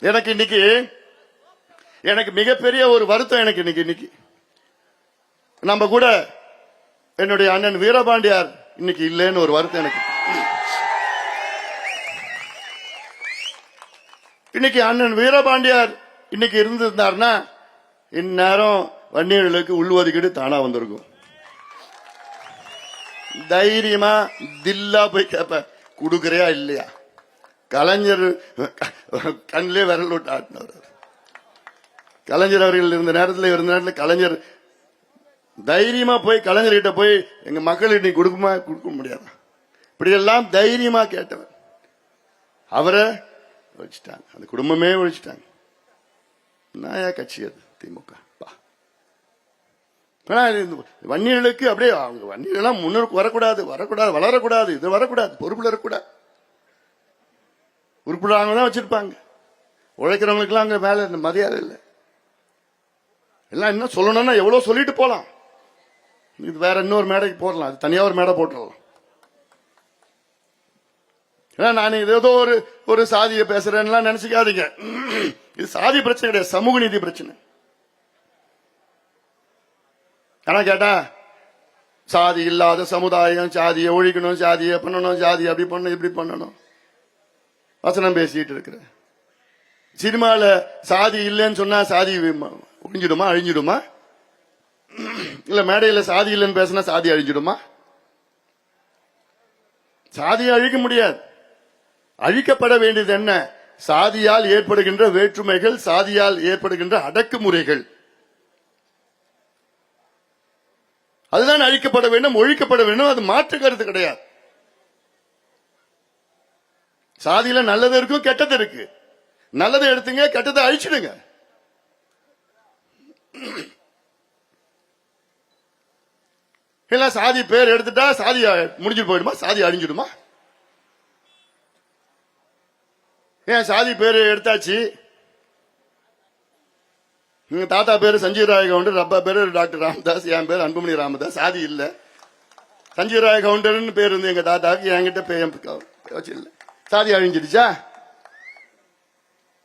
எனக்கு இன்னைக்கு மிகப்பெரிய ஒரு வருத்தம். எனக்கு இன்னைக்கு நம்ம கூட என்னுடைய அண்ணன் வீரபாண்டியார் இன்னைக்கு இல்லைன்னு ஒரு வருத்தம் எனக்கு. இன்னைக்கு அண்ணன் வீரபாண்டியார் இன்னைக்கு இருந்திருந்தாருன்னா இந்நேரம் வன்னியர்களுக்கு உள்ஒதுக்கீடு தானா வந்திருக்கும். தைரியமா தில்லா போய் கேப்ப குடுக்கறியா இல்லையா. கலைஞர் கண்ணிலே விரல் விட்டு ஆட்டினவர். கலைஞர் அவர்கள் இருந்த நேரத்தில் கலைஞர் தைரியமா போய் கலைஞர்கிட்ட போய் எங்க மக்களுக்கு நீ கொடுக்க முடியாது, இப்படி எல்லாம் தைரியமா கேட்டவர். அவரை ஒழிச்சிட்டாங்க, அந்த குடும்பமே ஒழிச்சிட்டாங்க. நாயா கட்சி அது திமுக. வன்னியர்களுக்கு அப்படியே அவங்க வன்னியெல்லாம் முன்னோருக்கு வரக்கூடாது, வளரக்கூடாது, இது வரக்கூடாது, பொறுப்புல இருக்கக்கூடாது. உறுப்பினராக தான் வச்சிருப்பாங்க. உழைக்கிறவங்களுக்கு எல்லாம் அங்க மேல மரியாதை இல்லை. எல்லாம் என்ன சொல்லணும்னா எவ்வளவு சொல்லிட்டு போலாம். இது வேற இன்னொரு மேடைக்கு போடலாம், அது தனியா ஒரு மேடை போட்டுடலாம். நான் ஏதோ ஒரு சாதியை பேசுறேன்னு நினைச்சுக்காதீங்க. இது சாதி பிரச்சனை கிடையாது, சமூக நீதி பிரச்சனை. ஆனா கேட்டா சாதி இல்லாத சமுதாயம், சாதியை ஒழிக்கணும், சாதியை பண்ணணும், சாதி அப்படி பண்ணணும், இப்படி பண்ணணும் வசனம் பேசிட்டு இருக்கிற. சினிமால சாதி இல்லைன்னு சொன்னா சாதி ஒழிஞ்சிடுமா, அழிஞ்சிடுமா? இல்ல மேடையில சாதி இல்லைன்னு பேசினா சாதி அழிஞ்சிடுமா? சாதியை அழிக்க முடியாது. அழிக்கப்பட வேண்டியது என்ன? சாதியால் ஏற்படுகின்ற வேற்றுமைகள், சாதியால் ஏற்படுகின்ற அடக்குமுறைகள், அதுதான் அழிக்கப்பட வேண்டும், ஒழிக்கப்பட வேண்டும். அது மாற்று கருத்து கிடையாது. சாதியில நல்லது இருக்கும், கெட்டது இருக்கு. நல்லதை எடுத்துங்க, கெட்டதை அழிச்சிடுங்க. இல்ல சாதி பேர் எடுத்துட்டா சாதி முடிஞ்சிட்டு போயிடுமா, சாதி அழிஞ்சிடுமா? ஏன் சாதி பேரு எடுத்தாச்சு, எங்க தாத்தா பேரு சஞ்சீவ் ராய் கவுண்டர், அப்பா பேரு டாக்டர் ராமதாஸ், என் பேரு அன்புமணி ராமதாஸ். சாதி இல்ல, சஞ்சீவ் ராய் கவுண்டர்னு பேர் இருந்து எங்க தாத்தாவுக்கு, என்கிட்ட வச்சு இல்ல. சாதி அழிஞ்சிடுச்சா?